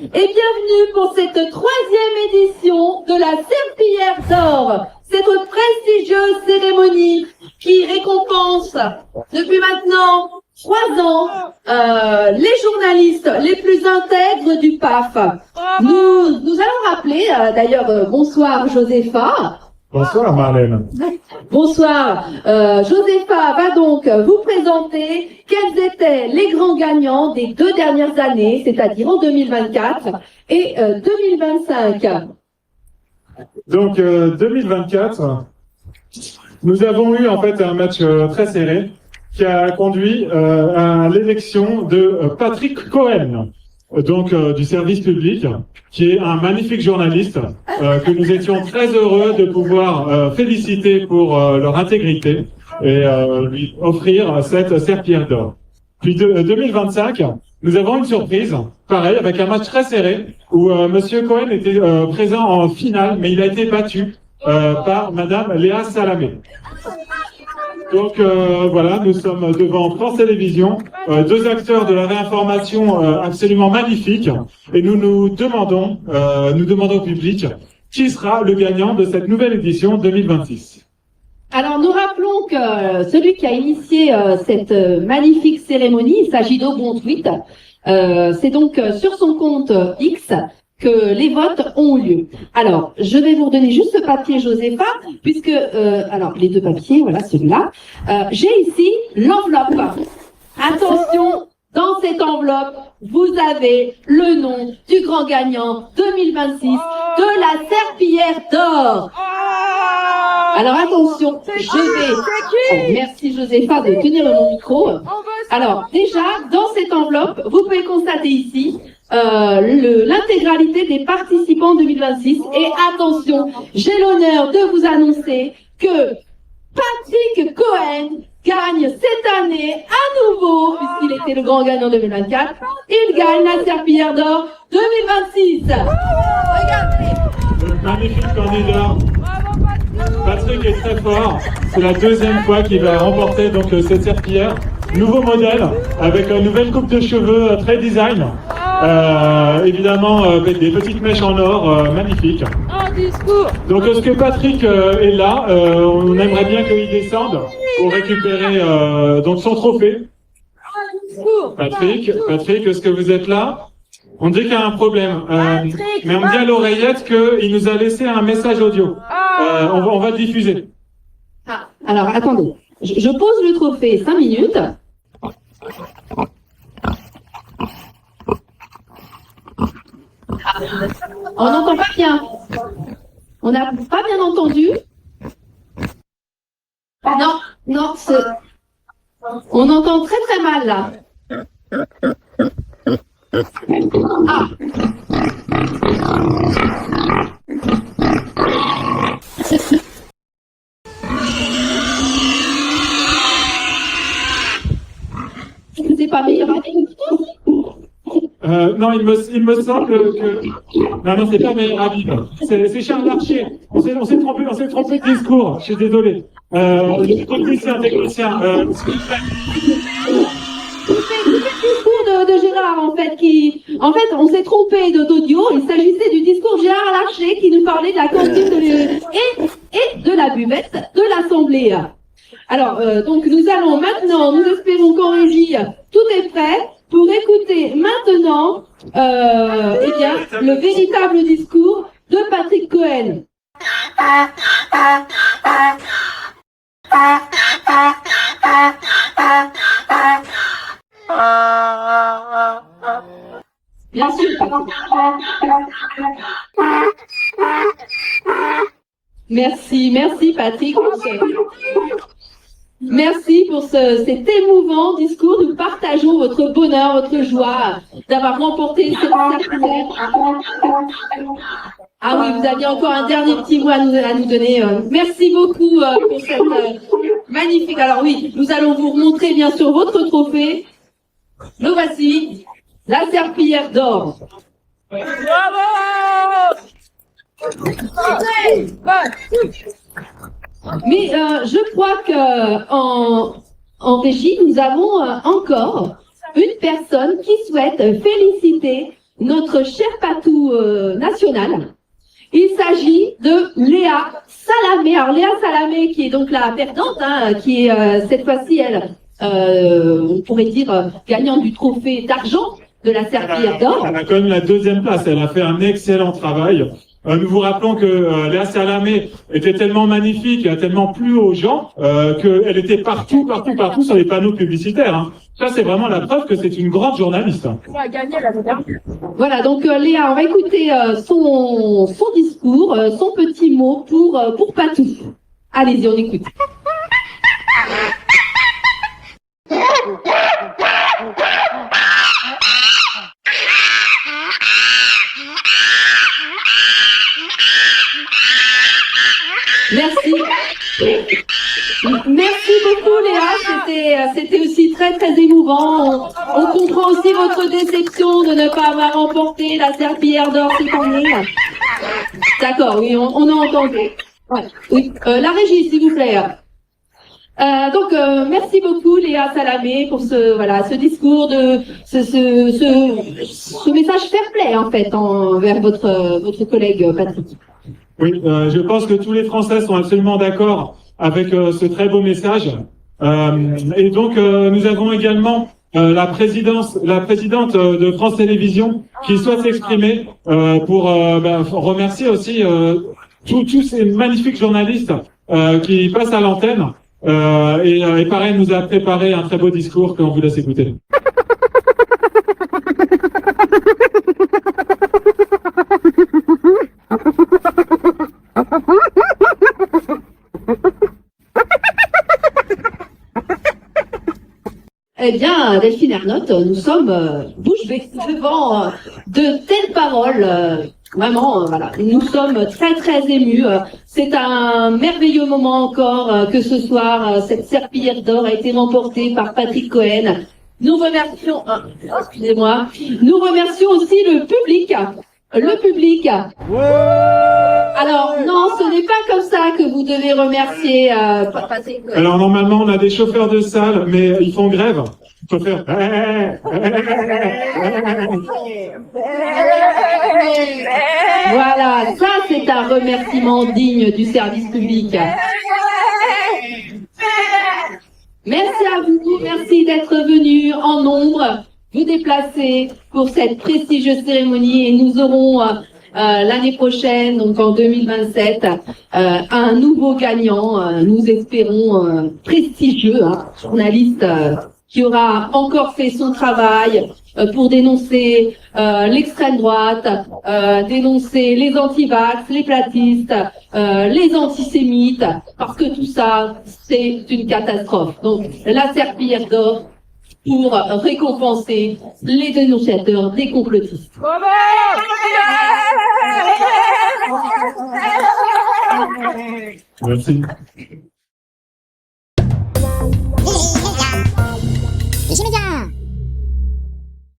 et bienvenue pour cette 3e édition de la Serpillière d'Or. Cette prestigieuse cérémonie qui récompense depuis maintenant 3 ans les journalistes les plus intègres du PAF. Nous allons rappeler, d'ailleurs, bonsoir Josépha. Bonsoir Marlène. Bonsoir. Josépha va donc vous présenter quels étaient les grands gagnants des 2 dernières années, c'est-à-dire en 2024 et 2025. Donc 2024, nous avons eu en fait un match très serré qui a conduit à l'élection de Patrick Cohen, donc du service public, qui est un magnifique journaliste que nous étions très heureux de pouvoir féliciter pour leur intégrité et lui offrir cette serpillière d'or. Puis 2025, nous avons une surprise, pareil, avec un match très serré, où Monsieur Cohen était présent en finale, mais il a été battu par Madame Léa Salamé. Donc voilà, nous sommes devant France Télévisions, 2 acteurs de la réinformation absolument magnifiques, et nous demandons au public qui sera le gagnant de cette nouvelle édition 2026. Alors nous rappelons que celui qui a initié cette magnifique cérémonie, il s'agit d'Aubon Tweet. C'est donc sur son compte X que les votes ont lieu. Alors, je vais vous redonner juste ce papier, Josépha, puisque, alors, les 2 papiers, voilà, celui-là. J'ai ici l'enveloppe. Attention, dans cette enveloppe, vous avez le nom du grand gagnant 2026 de la Serpillière d'Or. Alors, attention, merci Josépha de tenir mon micro. Alors, déjà, dans cette enveloppe, vous pouvez constater ici l'intégralité des participants 2026. Et attention, j'ai l'honneur de vous annoncer que Patrick Cohen gagne cette année à nouveau, puisqu'il était le grand gagnant 2024, il gagne la Serpillière d'Or 2026. Regardez. Magnifique candidat. Patrick est très fort. C'est la 2e fois qu'il va remporter donc cette serpillière. Nouveau modèle avec une nouvelle coupe de cheveux très design. Évidemment avec des petites mèches en or magnifiques. Donc est-ce que Patrick est là, on aimerait bien qu'il descende pour récupérer donc son trophée. Patrick, est-ce que vous êtes là? On dit qu'il y a un problème, mais on dit à l'oreillette qu'il nous a laissé un message audio. On va le diffuser. Ah, alors attendez, je pose le trophée 5 minutes. On n'entend pas bien. On n'a pas bien entendu. Non, on entend très très mal là. Ah. C'est pas meilleur avec non, il me semble que... Non, c'est pas meilleur avis. C'est Charles Larcher. On s'est trompé de discours. Je suis désolé. Technicien, s'il vous plaît. C'est le discours de Gérard, en fait, on s'est trompé d'audio. Il s'agissait du discours de Gérard Larcher qui nous parlait de la cantine et de la buvette de l'Assemblée. Alors, donc, nous allons maintenant, nous espérons qu'en régie, tout est prêt pour écouter maintenant, le véritable discours de Patrick Cohen. Bien sûr, Merci Patrick. Merci pour cet émouvant discours. Nous partageons votre bonheur, votre joie d'avoir remporté cette serpillière. Ah oui, vous aviez encore un dernier petit mot à nous donner. Merci beaucoup pour cette magnifique... Alors oui, nous allons vous remontrer bien sûr votre trophée. Le voici, la Serpillière d'Or. Bravo! Mais je crois que en régie, nous avons encore une personne qui souhaite féliciter notre cher patou national. Il s'agit de Léa Salamé. Alors Léa Salamé qui est donc la perdante, hein, qui est cette fois-ci elle, on pourrait dire gagnante du trophée d'argent de la Serpillière d'Or. Elle a quand même la deuxième place. Elle a fait un excellent travail. Nous vous rappelons que Léa Salamé était tellement magnifique, a tellement plu aux gens qu'elle était partout sur les panneaux publicitaires. Hein. Ça, c'est vraiment la preuve que c'est une grande journaliste. Elle a gagné la dernière. Voilà, donc Léa, on va écouter son discours, son petit mot pour Patou. Allez-y, on écoute. Merci. Merci beaucoup Léa, c'était aussi très émouvant. On comprend aussi votre déception de ne pas avoir remporté la Serpillière d'Or cette année. D'accord, oui, on a entendu. Ouais, oui. La régie, s'il vous plaît. Donc merci beaucoup Léa Salamé pour ce discours ce message fair play en fait envers votre collègue Patrick. Oui, je pense que tous les Français sont absolument d'accord avec ce très beau message. Et donc nous avons également la présidente de France Télévisions qui souhaite s'exprimer pour remercier aussi tous ces magnifiques journalistes qui passent à l'antenne. Et pareil, nous a préparé un très beau discours qu'on vous laisse écouter. Eh bien, Delphine Ernotte, nous sommes bouche bée devant de telles paroles. Vraiment, voilà, nous sommes très émus. C'est un merveilleux moment encore que ce soir, cette Serpillière d'Or a été remportée par Patrick Cohen. Nous remercions, excusez-moi, nous remercions aussi le public. Le public. Alors, non, ce n'est pas comme ça que vous devez remercier Patrick Cohen. Alors normalement, on a des chauffeurs de salle, mais ils font grève. Il faut faire... Voilà, ça c'est un remerciement digne du service public. Merci à vous, merci d'être venus en nombre, vous déplacer pour cette prestigieuse cérémonie et nous aurons l'année prochaine, donc en 2027, un nouveau gagnant, nous espérons prestigieux, journaliste qui aura encore fait son travail pour dénoncer l'extrême droite, dénoncer les antivax, les platistes, les antisémites, parce que tout ça, c'est une catastrophe. Donc, la Serpillière d'Or pour récompenser les dénonciateurs des complotistes. Merci. Les médias